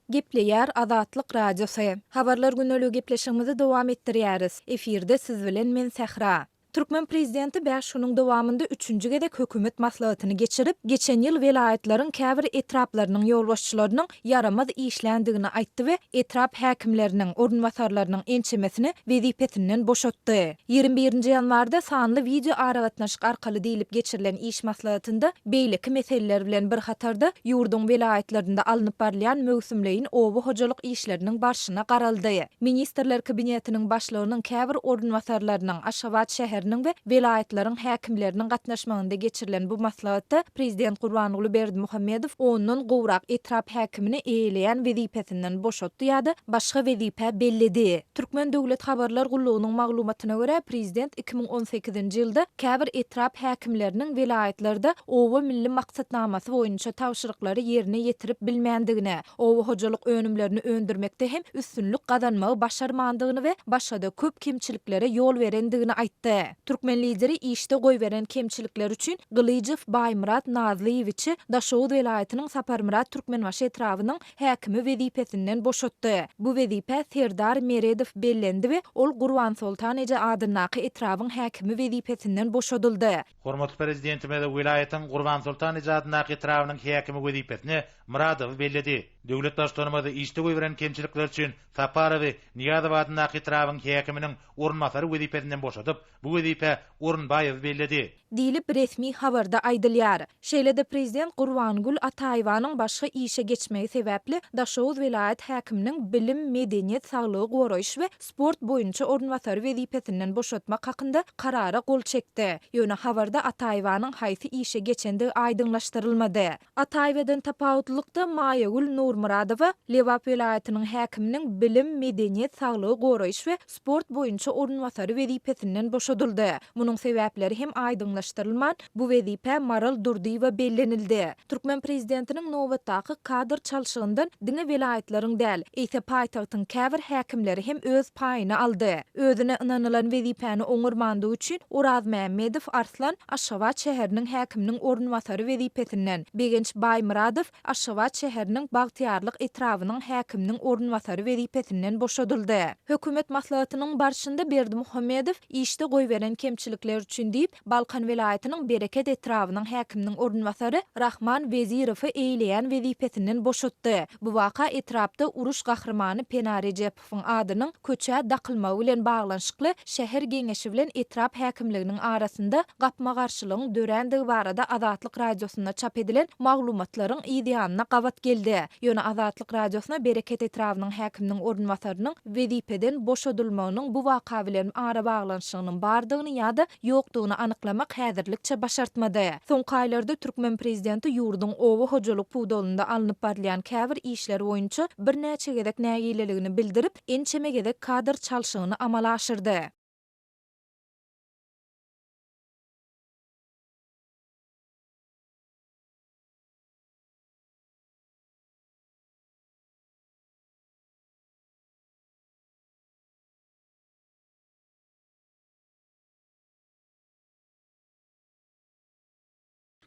Gepleýär Azatlyk Radiosu. Habarlar günlüğü gepleşigimizi dowam etdirýäris. Efirde siz bilen men Sehra. Türkmen prezidenti bäş şunun dowamında 3-nji gedek hökümet maslahatyny geçirip, geçen ýyl welaýatlaryň käbir etraplarynyň ýolbaşçylarynyň yaramaz işländigini aýtdy we etrap häkimleriniň ornwatarlarynyň ençemesini wezipetinden boşatdy. 21-nji ýanwarda sanly video aragatnaşyk arkaly diýilip geçirilen iş maslahatynda beýleki meseleler bilen bir hatarda ýurdun welaýatlarynda alınıp barlayan mögsümleýin owa hojalyk işleriniň başyna garaldy. Ministrler kabinetiniň başlygynyň käbir ornwatarlarynyň Aşgabat şäheriniň we welaýatlaryň häkimleriniň gatnaşmagynda geçirilen bu maslahatda Prezident Gurbanuly Berdimuhammedow onuň gowrak etrap häkimini eýleýän wezipetinden boşatdy ýa-da başga wezipe belledi. Türkmen Döwlet Habarlar Gullugynyň maglumatyna görä Prezident 2018-nji ýylda käbir etrap häkimleriniň welaýatlarda owa milli maksatnamasy boýunça tawşyryklary ýerine ýetirip bilmändigine, owa hojalyk önümlerini öndürmekde hem üstünlük gazanmagy başarmandygyny we başga köp kemçiliklere ýol berendigini aýtdy. Türkmen lideri işte goýberen kemçilikler üçin Gylyjyw Baýmurat Nazlyýewiçi Daşowut welaýatynyň Saparmurat Türkmenbaşy etrawynyň häkimi wezipetinden boşatdy. Bu wezipe Serdar Meredow bellendi we ol Gurban Sultan eje adynaky etrawyň häkimi wezipetinden boşadyldy. Hormatly prezidentime de welaýatyň Gurban Sultan eje adynaky etrawynyň häkimi wezipetini Muradow belledi. Döwlet başlanmada işte goýberen kemçilikler üçin Sapara we Niýazow adynaky etrawyň häkiminiň ornwatary wezipetinden boşadyp, bu wezipe Orunbaýew belledi. Diýilip resmi habarda aýdylýar. Şeýlede prezident Gurbangul Ataýewanyň başga işe geçmegi sebäpli Daşowut welaýat häkiminiň bilim, medeniýet, saglygy goraýyş we sport boýunça ornwatary wezipetinden boşatmak hakynda karara gol çekdi. Ýöne habarda Ataýewanyň haýsy işe geçendigi aýdynlaşdyrylmady. Ataýewadan tapawutlykda Maýagul Nurmuradowa Lewap welaýatynyň häkiminiň bilim, medeniýet, saglygy goraýyş we sport boýunça ornwatary wezipetinden boşadyldy. Munyň sebäpleri hem aýdynlaşdyrylman, bu wezipe Maral Durdiýewa bellenildi. Türkmen prezidentiniň nowatdaky kadr çalşygyndan diňe welaýatlaryň däl, eýse paýtagtyň käbir häkimleri hem öz paýyny aldy. Özüne ynanylan wezipeni oňurmandygy üçin Uraz Mämmedow Arslan Aşgabat şäheriniň häkiminiň ornwatary wezipetinden, Begenç Baýmuradow Aşgabat şäheriniň Bagtyarlyk etrawynyň häkiminiň ornwatary wezipetinden boşadyldy. Hökümet maslahatynyň barşynda Berdimuhammedow işte goýberen kemçilikler üçin diýip Balkan welaýatynyň Bereket etrawynyň häkiminiň ornwatary Rahman Wezirowy eýleýän wezipetinden boşatdy. Bu waka etrapda uruş gahrymany Penar Rejepowyň adynyň köçä dakylmagy bilen baglanyşykly şäher geňeşi bilen etrap häkimliginiň arasynda gapma garşylygyň dörendigi barada Azatlyk Radiosuna çap edilen maglumatlaryň ýa-da gawat geldi. Ýöne Azatlyk Radiosuna Bereket etrawynyň häkiminiň ornwatarynyň wezipeden boşadylmagynyň bu waka bilen ara baglanyşygynyň bardygyny ýa-da ýokdugyny anyklamak häzirlikçe başartmady. Soňky aýlarda Türkmen prezidenti ýurdun owa hojalyk puwdalynda alınıp barlayan käbir işler boýunça bir näçe gedek näýileligini bildirip, ençeme gedek kadr çalşygyny amala aşyrdy.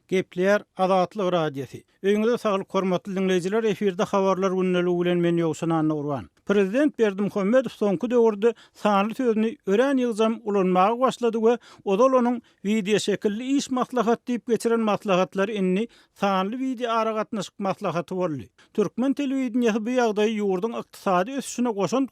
Gepleýär Azatlyk Radiosu. Öňüňizde saglyk hormatly dinleýijiler, efirde habarlar günneligi bilen men Ýowsan Urban. Prezident Berdimuhammedow soňky döwürde sanly sözüni ören ýygyjam ulanmagy başlady we odal onuň video şekilli iş maslahat diýip geçiren maslahatlary inni sanly video aragatnaşyk maslahaty boldy. Türkmen telewizionyasy bu ýagdaýy ýurdun ykdysady ösüşine goşan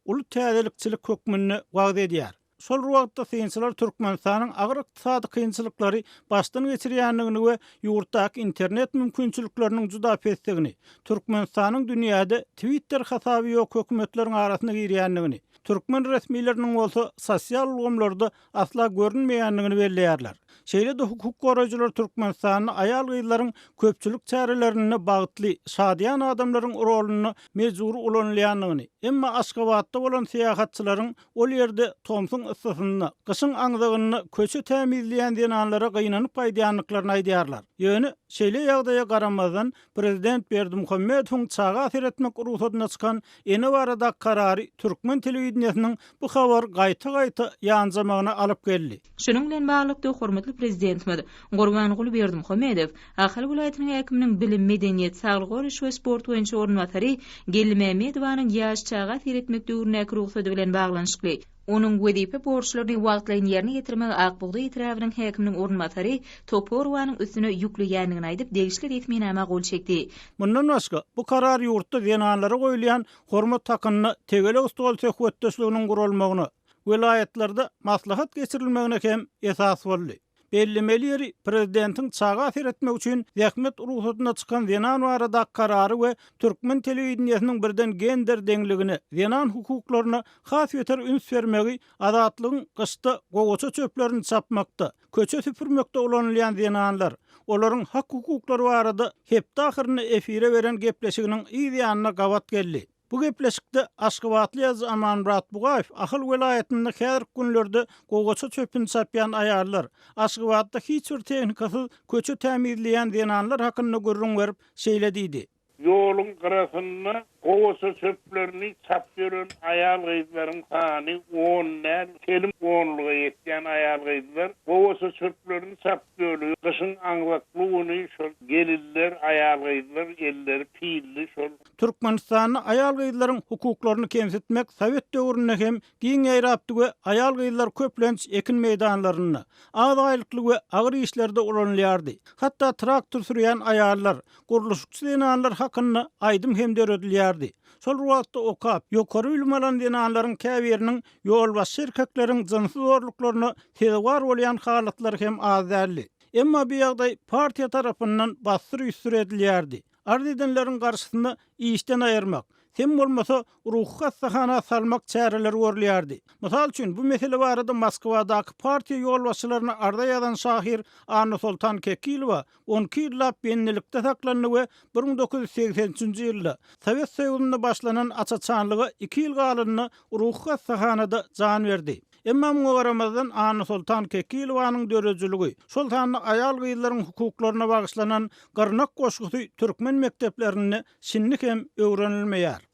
uly täzelikçilik hökmüni wagt edýär. Sol wagtda synçylar Türkmenistanyň agyr ykdysady kynçylyklary başdan geçirýändigini we ýurtdaky internet mümkinçilikleriniň juda pesdigini, Türkmenistanyň dünýäde Twitter hasaby ýok hökümetleriň arasynda girýändigini, Türkmen resmiýetleriniň bolsa sosial ulgamlarda asla görünmeýändigini belleýärler. Şeýle de hukuk goraýjylar Türkmenistanyň aýal gyzlaryň köpçülik çärelerini bagtly şadyan adamlaryň roluny mejbur ulanylýanlygyny, emma Aşgabatda bolan seýahatçylaryň ol ýerde Tomsun yssysyny, gyşyň aňdygyny köçe tämizleýän denanlara gynanyp paýdýanlyklaryny aýdýarlar. Ýöne şeýle ýagdaýa garamazdan Prezident Berdimuhammedowyň çaga aser etmek ruhsatyna çykan ene barada karary Türkmen telewizionysynyň bu habar gaýta ýanjamagyna alyp geldi. Şunun bilen baglyk hormatly Daşatly prezidentimiz Gurbanguly Berdimuhammedow Ahal vilayatynyň häkiminiň bilim, medeniýet, saglyk we sport boýunça ornwatary Gelli Mämmedowanyň ýaş çaga etmek döwründäki ruhsady bilen baglanşykly. Onun wezipe borçlaryny wagtlaryny ýerine getirmegi Akbugda ýetiräbiniň häkiminiň ornwatary Toporowanyň üstüne ýükleýändigini aýdyp degişli etmeýnama gol çekdi. Mundan başga bu karar ýurtda zenanlara goýulýan hormat hakyny tegele ustol söhbetdeşliginiň gurulmagyny vilayetlarda maslahat geçirilmegine hem esas boldy. Bellimeleri prezidentin çaga etmek üçin zähmet ruhsatyna çykan zenan barada karary we türkmen telewizionynyň birden gender dengligini, zenan hukuklaryna has ýeter üns bermegi, azatlygyň gyşda gogoça çöplerini çapmakda, köçe süpürmekde ulanylýan zenanlar, olaryň hak hukuklary barada hep dahyryny efire beren gepleşiginiň ýa-ýanyna gawat geldi. Bu gepleşikde Aşgabatly ýazy Amanmurat Bugaýew Ahal vilayatynda häzirki günlerde gogoça çöpüni çapýan aýarlar, Aşgabatda hiç bir tehnikasy köçe tämirleýän zenanlar hakyny görüň berip şeýledidi. Yolun qarasyna gogoça çöplerini çap beren aýal gyzlaryň sany 10 nän, kelim 10-lyga ýetýän aýal gyzlar gogoça çöplerini çap berýär. Gyşyň aňlaklygyny şol gelirler, aýal gyzlar, elleri pilli şol. Türkmenistanyň aýal gyzlaryň hukuklaryny kemsitmek Sowet döwründe hem giň ýaýrapdy we aýal gyzlar köplenç ekin meýdanlaryny, az aýlykly we agyr işlerde ulanylýardy. Hatda traktor sürýän aýallar, guruluşçy zenanlar hakyny aýdym hem döredilýärdi. Sol wagtda okap, ýokary ýylmalan zenanlaryň käbiriniň ýol baş şerkekleriň jynsy zorluklaryny tezwar bolýan halatlary hem az däldi. Emma bu ýagdaý partiýa tarapyndan bastyr üstüredilýärdi. Arz edenleriň garşysyna işden aýyrmak, hem bolmasa ruhy hastahana salmak çäreleri görülýärdi. Mysal üçin bu mesele barada Moskwadaky partiýa ýolbaşçylaryna arda ýazan şahir Anna Sultan Kekilowa 12 ýyllap bennelikde saklandy we 1983-nji ýylda Sowet Soýuzyna başlanan açaçanlygy 2 ýyl galyny ruhy hastahanada jan berdi. Emma muňa garamazdan Anna Sultan Kekilowanyň dörejiligi, şol sany aýal gyzlaryň hukuklaryna bagyşlanan garnak goşgusy türkmen mekteplerini şinlik hem öwrenilmeýär.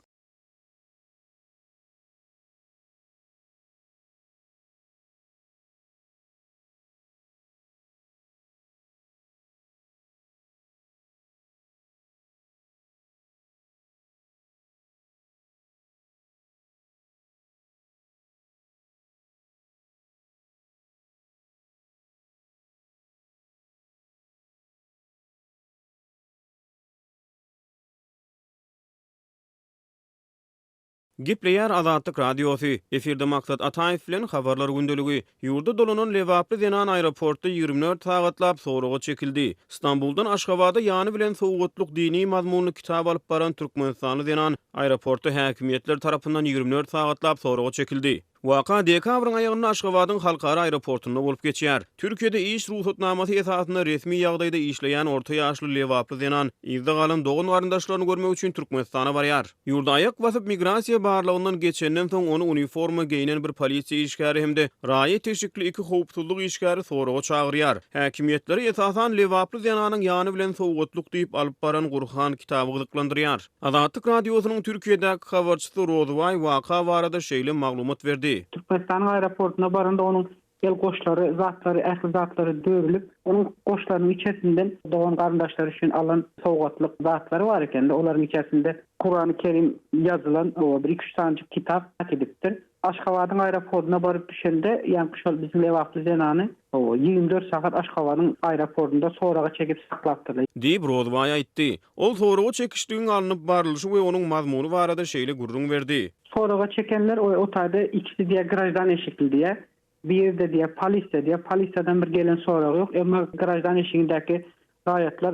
Gipleýär Azatlyk radiosu. Eferde maksat Ataýew bilen habarlar gündeligi. Ýurda dolanan Lewaply Zenan aeroportda 24 sagatlap soraga çekildi. İstanbuldan Aşgabada ýany bilen sowgatluk dini mazmunly kitap alyp baran Türkmenistany Zenan aeroportda häkimetler tarapyndan 24 sagatlap soraga çekildi. Waka dekabrın aýagyny Aşgabatyň halkara aeroportunda bolup geçýär. Türkiýede iş ruhsatnamasy esasyna resmi ýagdaýda işleýän orta ýaşly Lewaply Zenan ýylda galan dogun garyndaşlaryny görmek üçin Türkmenistana barýar. Ýurda aýak basyp migrasiýa barlygyndan geçenden soň onu uniforma giyinen bir polisiýa işgäri hemde raýat teşikli iki howpsuzlyk işgäri soraga çagyrýar. Häkimetleri esasan Lewaply Zenanyň ýany bilen sowgatluk diýip alyp baran Gurhan kitaby gyzyklandyrýar. Azatlyk radiosynyň Türkiýedäki habarçysy Rozway waka barada şeýle maglumat berdi. Türkmenistan aeroportuna baranda onun el goşlary, zatlary, ähli zatlary dörilip, onun goşlarynyň içerisinden doğan garyndaşlar üçin alan sowgatlyk zatlary bar eken de olaryň içerisinde Kur'an-ı Kerim yazılan o 1-2 tane kitap edipdir. Aşgabatyň aeroportuna baryp düşende, ýani şol bizim Lewaply Zenany 24 saat Aşgabatyň aeroportunda soraga çekip saklapdylar. Diýip Rozway aýtdy. Ol soraga çekişdigiň alınıp barlyşy we onuň mazmuny barada şeýle gurrun berdi. Soraga çekenler o otayda ikisi diye garajdan eşikli diye, bir de diye polisde diye, polisden bir gelen sorağı yok. Ama garajdan eşiğindeki raýatlar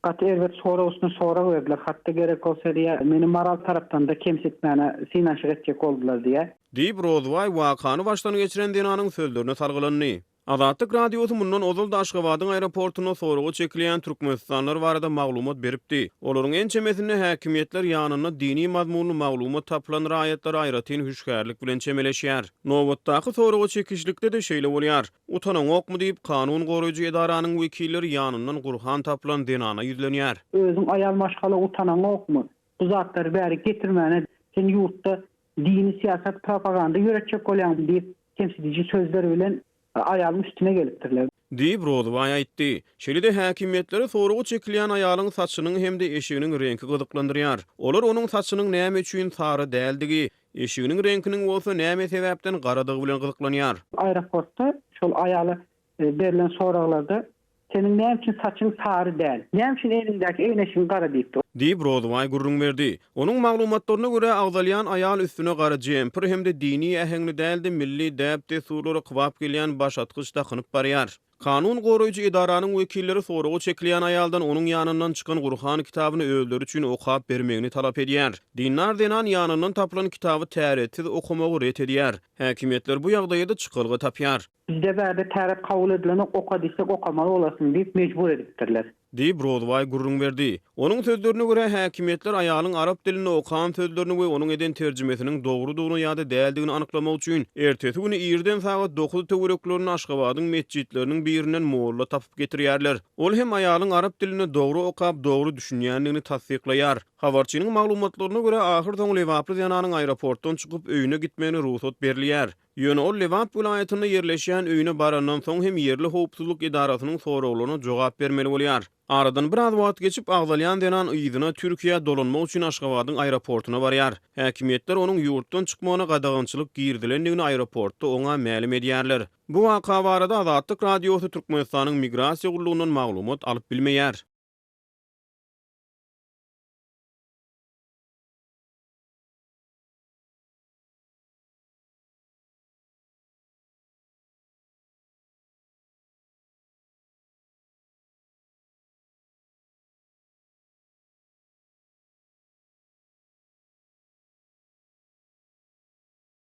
gaty elbet soragusunu sorağı verdiler. Hatta gerek olsa diye meni moral tarapdan da kemsitmäne synaşyk etjek boldular diye. Diýip Rozway wakany başdan geçiren Denanyň sözlerine sargylandy. Azatlyk radiosu mundan ozulda Aşgabatyň aeroportuna soraga çekilýän türkmenistanlar barada maglumat beripdi. Olaryň ençemesinde häkimetler ýanyna dini mazmunly maglumat tapylan raýatlar aýratyn hüşgärlik bilen çemeleşýär. Nowatdaky soraga çekişlikde de şeýle bolýar. Utanan okmy diýip kanun goraýjy edaranyň wekilleri ýanyndan Gurhan tapylan Denana ýüzlenýär. Özüň aýal maşgala utanan okmy? Bu zatlary bäri getirmäne sen ýurtda dini siýasat propaganda ýöretjek bolýan diýip temsilçi sözler bilen ayağım üstüne gelipdirler. diýip Broadway aýtdy. Şeýle-de häkimetleri sorugy çekilýän aýalyň saçynyň hemde eşiginiň rengi gyzyklandyrýar. Olar onuň saçynyň näme üçin sary däldigi, eşiginiň renginiň bolsa näme sebäpden garadygy bilen gyzyklanýar. Aeroportda şol aýaly berilen soraglarda senin näme üçin saçyň sary däl? Näme üçin elindäki eýneşiň gara diýipdi. Di Broadway gurrun berdi. Onun maglumatlaryna görä agdalyan aýal üstüne gara jemper hemde dini ähengli däldi milli däpde surlary kwap gelýän başatgyç takynyp barýar. Kanun goraýjy idaranyň wekilleri soragy çekilýän aýaldan onuň ýanyndan çykan Gurhan kitabyny öldürür üçin okap bermegini talap edýär. Dinnar denan ýanyndan tapylan kitaby täretsiz okumagy ret edýär. Häkimetler bu ýagdaýda çykylgy tapýar. Bizde bäde täret kabul edilen oka diýsek okamaly bolasyn diýip mejbur edipdirler. Di Broadway gurrun berdi. Onun sözlerine göre häkimetler aýalyň arap dilini okan sözlerini we onuň eden terjimesiniň dogrudygyny ýa-da däldigini anyklamak üçin ertesi güni ýerden sagat 9 töwereklerini Aşgabatyň mesjidleriniň birinden moğulla tapyp getirýärler. Ol hem aýalyň arap dilini dogru okap dogru düşünýänligini tasdiklaýar. Habarçynyň maglumatlaryna göre ahir soň Lewaply ýanyň aeroportdan çykyp öýüne gitmegine ruhsat berilýär. Ýöne ol Lewap vilayatyna ýerleşýän öýüne barandan soň hem ýerli howpsuzlyk idarasynyň soraglaryna jogap bermeli bolýar. Aradan bir az wagt geçip agdalyan denen ýygyna Türkiýe dolanmak üçin Aşgabatyň aeroportuna barýar. Häkimetler onuň ýurtdan çykmagyna gadagynçylyk girdilendigini aeroportda oňa ma'lum edýärler. Bu waka barada Azatlyk Radiosu Türkmenistanyň migrasiýa gullugynyň maglumat alyp bilmeýär.